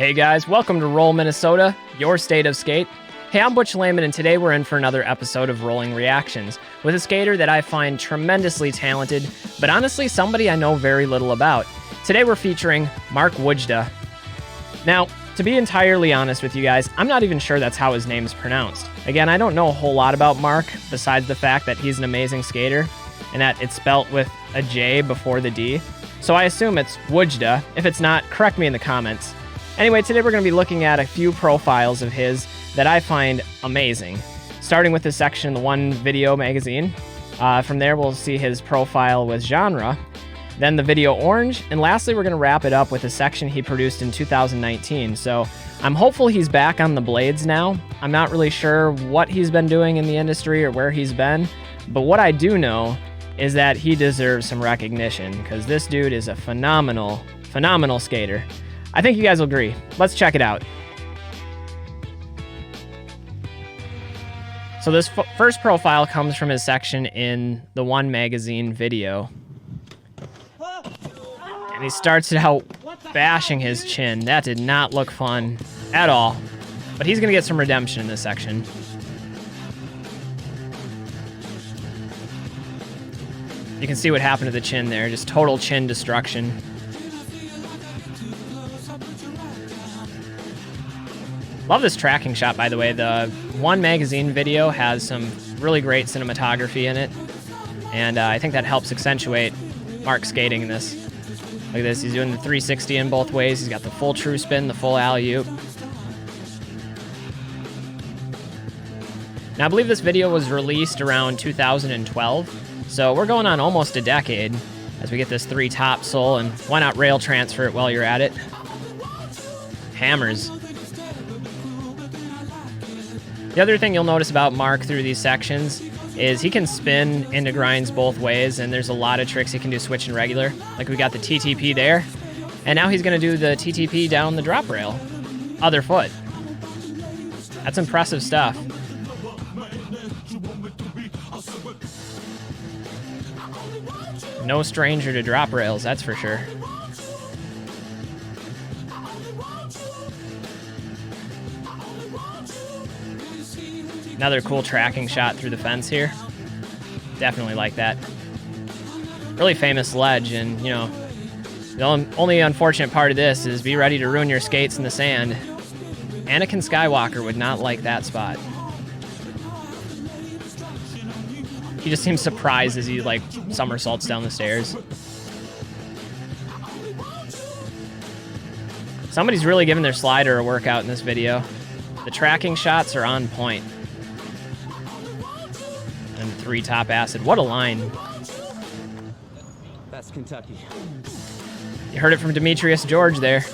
Hey guys, welcome to Roll Minnesota, your state of skate. Hey, I'm Butch Lehman, and today we're in for another episode of Rolling Reactions with a skater that I find tremendously talented, but honestly somebody I know very little about. Today we're featuring Mark Wojda. Now, to be entirely honest with you guys, I'm not even sure that's how his name's pronounced. Again, I don't know a whole lot about Mark, besides the fact that he's an amazing skater, and that it's spelt with a J before the D. So I assume it's Wojda. If it's not, correct me in the comments. Anyway, today we're going to be looking at a few profiles of his that I find amazing. Starting with this section in the One Video magazine. From there, we'll see his profile with genre. Then the video Orange. And lastly, we're going to wrap it up with a section he produced in 2019. So I'm hopeful he's back on the blades now. I'm not really sure what he's been doing in the industry or where he's been. But what I do know is that he deserves some recognition because this dude is a phenomenal skater. I think you guys will agree. Let's check it out. So this first profile comes from his section in the One magazine video. And he starts it out bashing his chin. That did not look fun at all. But he's going to get some redemption in this section. You can see what happened to the chin there. Just total chin destruction. Love this tracking shot, by the way. The One magazine video has some really great cinematography in it, and I think that helps accentuate Mark's skating in this. Look at this, he's doing the 360 in both ways. He's got the full true spin, the full alley-oop. Now, I believe this video was released around 2012, so we're going on almost a decade as we get this 3-top sole, and why not rail transfer it while you're at it? Hammers. The other thing you'll notice about Mark through these sections is he can spin into grinds both ways, and there's a lot of tricks he can do switch and regular. Like we got the TTP there, and now he's going to do the TTP down the drop rail. Other foot. That's impressive stuff. No stranger to drop rails, that's for sure. Another cool tracking shot through the fence here. Definitely like that. Really famous ledge, and you know, the only unfortunate part of this is be ready to ruin your skates in the sand. Anakin Skywalker would not like that spot. He just seems surprised as he like somersaults down the stairs. Somebody's really giving their slider a workout in this video. The tracking shots are on point. And 3-top acid. What a line. That's Kentucky. You heard it from Demetrius George there.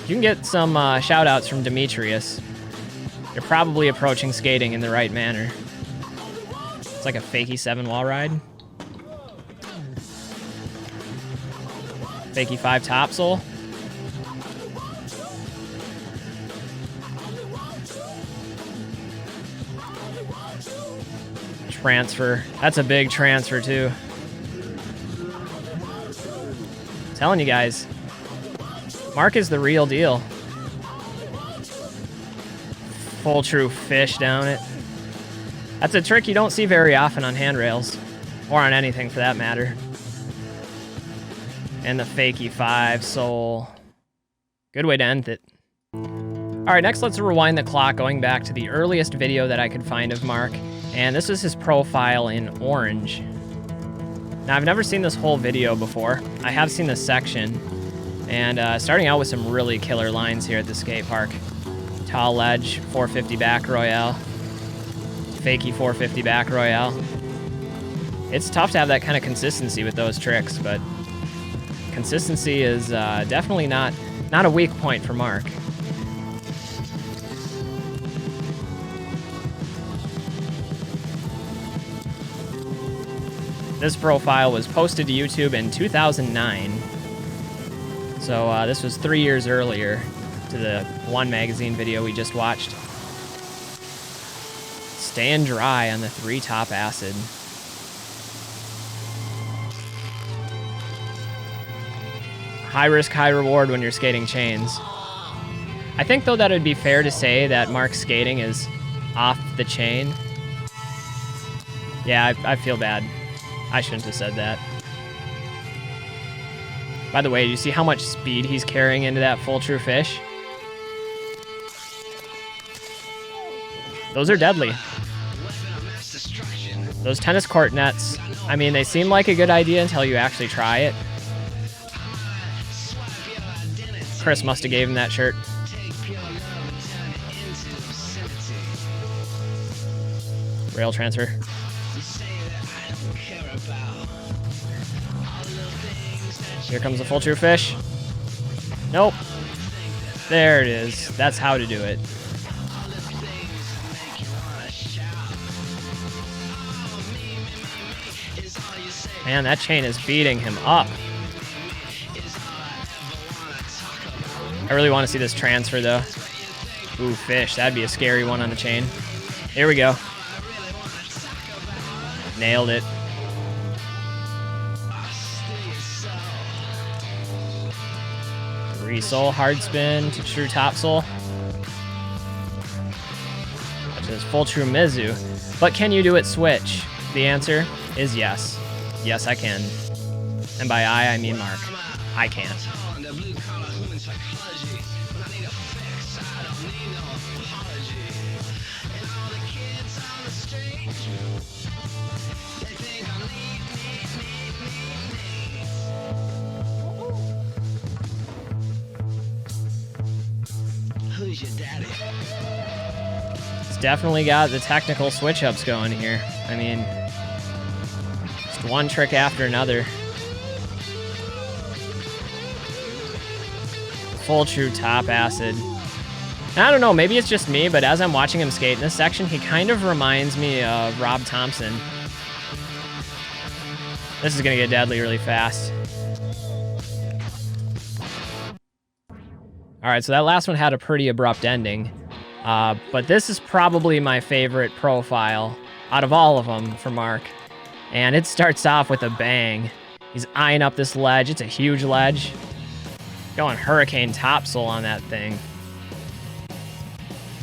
You can get some shout outs from Demetrius. You're probably approaching skating in the right manner. It's like a fakie 7 wall ride. Fakie 5 topsole. Transfer. That's a big transfer too. I'm telling you guys, Mark is the real deal. Full true fish down it. That's a trick you don't see very often on handrails, or on anything for that matter. And the fakie 5 sole. Good way to end it. All right, next let's rewind the clock going back to the earliest video that I could find of Mark. And this is his profile in Orange. Now, I've never seen this whole video before. I have seen this section. And starting out with some really killer lines here at the skate park. Tall ledge, 450 back royale. Fakie 450 back royale. It's tough to have that kind of consistency with those tricks, but consistency is definitely not a weak point for Mark. This profile was posted to YouTube in 2009. So this was 3 years earlier to the One magazine video we just watched. Staying dry on the 3-top acid. High risk, high reward when you're skating chains. I think, though, that it would be fair to say that Mark's skating is off the chain. Yeah, I feel bad. I shouldn't have said that. By the way, do you see how much speed he's carrying into that full true fish? Those are deadly. Those tennis court nets, I mean, they seem like a good idea until you actually try it. Chris must have gave him that shirt. Rail transfer. Here comes the full true fish. Nope. There it is. That's how to do it. Man, that chain is beating him up. I really want to see this transfer, though. Ooh, fish. That'd be a scary one on the chain. Here we go. Nailed it. Resole, hard spin to true topsole. Which is full true Mizu. But can you do it switch? The answer is yes. Yes, I can. And by I mean Mark. I can't. Who's your daddy? It's definitely got the technical switch-ups going here. I mean, just one trick after another. Full true top acid. And I don't know, maybe it's just me, but as I'm watching him skate in this section, he kind of reminds me of Rob Thompson. This is going to get deadly really fast. All right, so that last one had a pretty abrupt ending. But this is probably my favorite profile out of all of them for Mark. And it starts off with a bang. He's eyeing up this ledge. It's a huge ledge. Going hurricane topsole on that thing.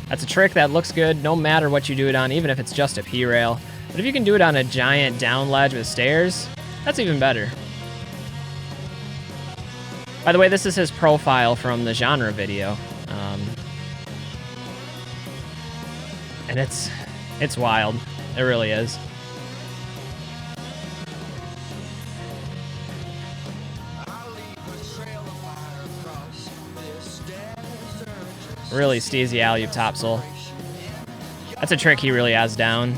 That's a trick that looks good no matter what you do it on, even if it's just a P-rail. But if you can do it on a giant down ledge with stairs, that's even better. By the way, this is his profile from the genre video. And it's wild. It really is. Really steezy alley-oop topsole. That's a trick he really has down.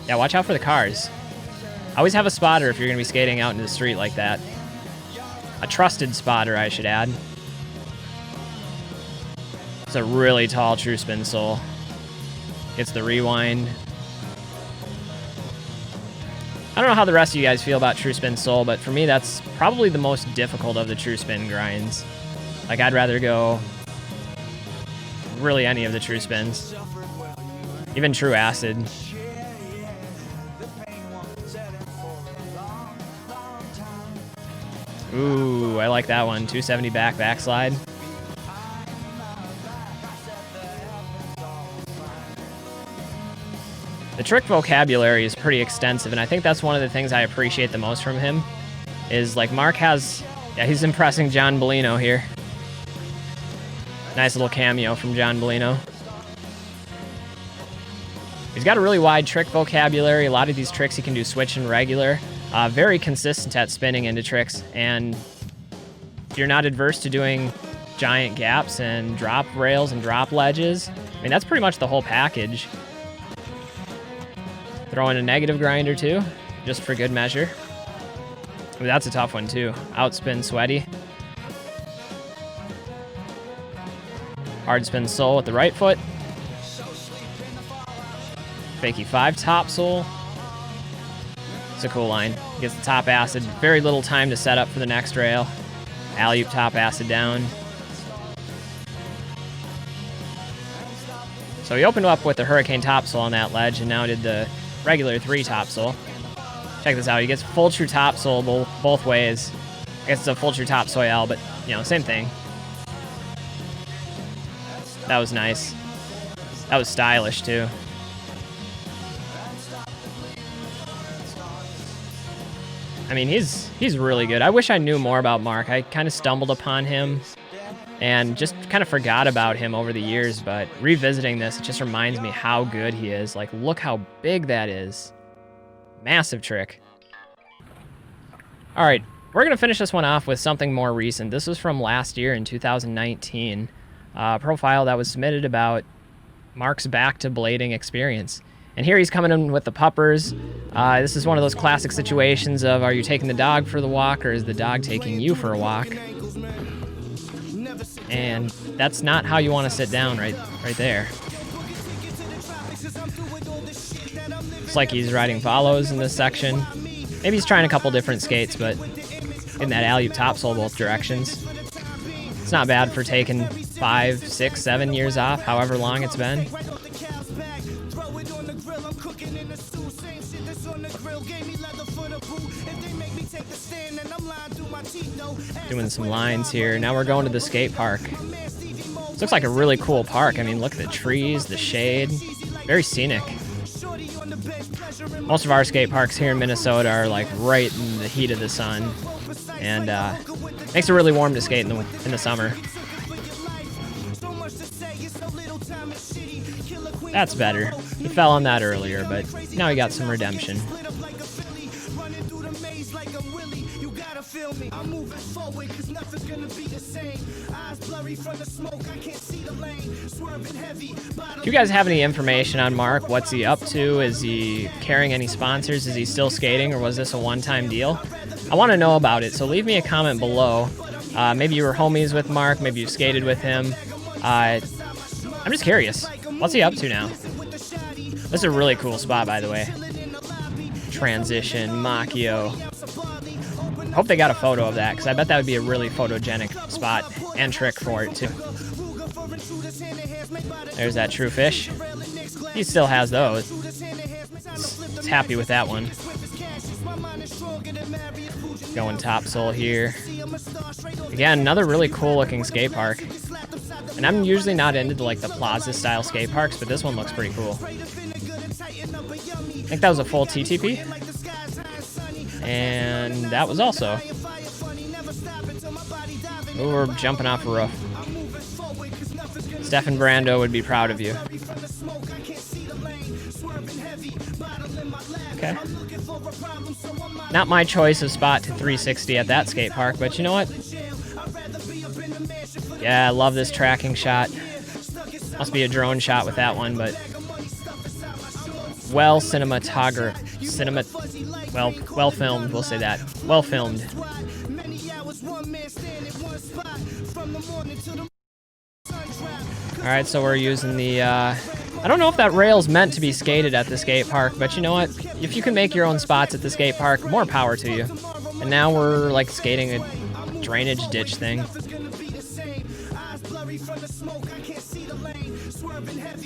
Yeah, watch out for the cars. Always have a spotter if you're going to be skating out into the street like that. A trusted spotter, I should add. It's a really tall true spin sole. Gets the rewind. I don't know how the rest of you guys feel about true spin sole, but for me, that's probably the most difficult of the true spin grinds. Like, I'd rather go really any of the true spins. Even true acid. Ooh, I like that one. 270 backslide. The trick vocabulary is pretty extensive, and I think that's one of the things I appreciate the most from him. Is, like, Mark has... Yeah, he's impressing John Bellino here. Nice little cameo from John Bellino. He's got a really wide trick vocabulary. A lot of these tricks he can do switch and regular. Very consistent at spinning into tricks. And if you're not adverse to doing giant gaps and drop rails and drop ledges, I mean, that's pretty much the whole package. Throw in a negative grinder too, just for good measure. Ooh, that's a tough one too. Outspin sweaty. Hard spin sole with the right foot. Fakey 5 topsole. It's a cool line. Gets the top acid. Very little time to set up for the next rail. Alley-oop top acid down. So he opened up with the hurricane topsole on that ledge and now did the regular 3 topsole. Check this out. He gets full true topsole both ways. I guess it's a full true top soil, but, you know, same thing. That was nice. That was stylish, too. I mean, he's really good. I wish I knew more about Mark. I kind of stumbled upon him and just kind of forgot about him over the years, but revisiting this, it just reminds me how good he is. Like, look how big that is. Massive trick. All right, we're going to finish this one off with something more recent. This was from last year in 2019. A profile that was submitted about Mark's back to blading experience. And here he's coming in with the puppers. This is one of those classic situations of, are you taking the dog for the walk, or is the dog taking you for a walk? And that's not how you want to sit down right there. Looks like he's riding follows in this section. Maybe he's trying a couple different skates, but in that alley-oop topsoul both directions. It's not bad for taking 5, 6, 7 years off, however long it's been. Doing some lines here. Now we're going to the skate park. This looks like a really cool park. I mean, look at the trees, the shade. Very scenic. Most of our skate parks here in Minnesota are like right in the heat of the sun. And makes it really warm to skate in the summer. That's better. He fell on that earlier, but now he got some redemption. Do you guys have any information on Mark? What's he up to? Is he carrying any sponsors? Is he still skating, or was this a one-time deal? I want to know about it, so leave me a comment below. Maybe you were homies with Mark, maybe you skated with him. I'm just curious. What's he up to now? This is a really cool spot, by the way. Transition, Macchio. Hope they got a photo of that, because I bet that would be a really photogenic spot and trick for it, too. There's that true fish. He still has those. He's happy with that one. Going topsoul here. Again, another really cool looking skate park. And I'm usually not into like the plaza style skate parks, but this one looks pretty cool. I think that was a full TTP. And that was also. Ooh, we're jumping off a roof. Stefan Brando would be proud of you. Okay. Not my choice of spot to 360 at that skate park, but you know what? Yeah, I love this tracking shot. Must be a drone shot with that one, but well filmed, we'll say that. Well filmed. Alright, so we're using the, I don't know if that rail's meant to be skated at the skate park, but you know what? If you can make your own spots at the skate park, more power to you. And now we're like skating a drainage ditch thing.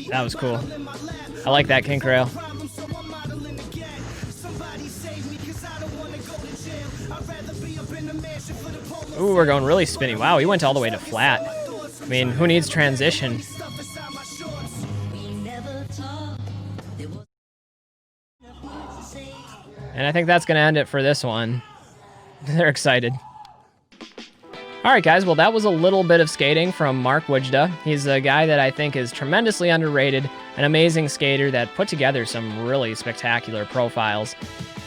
That was cool. I like that kink rail. Ooh, we're going really spinny. Wow, he went all the way to flat. I mean, who needs transition? And I think that's going to end it for this one. They're excited. All right, guys. Well, that was a little bit of skating from Mark Wojda. He's a guy that I think is tremendously underrated, an amazing skater that put together some really spectacular profiles.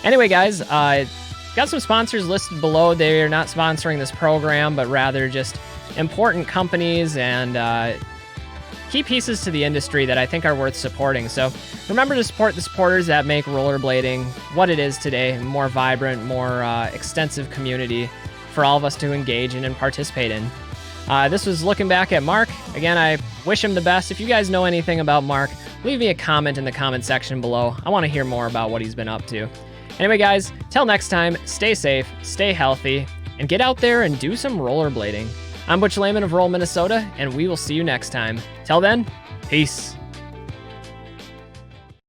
Anyway, guys, got some sponsors listed below. They're not sponsoring this program, but rather just important companies and key pieces to the industry that I think are worth supporting. So remember to support the supporters that make rollerblading what it is today, a more vibrant, more extensive community for all of us to engage in and participate in. This was looking back at Mark. Again, I wish him the best. If you guys know anything about Mark, leave me a comment in the comment section below. I want to hear more about what he's been up to. Anyway, guys, till next time, stay safe, stay healthy, and get out there and do some rollerblading. I'm Butch Lehman of Roll, Minnesota, and we will see you next time. Till then, peace.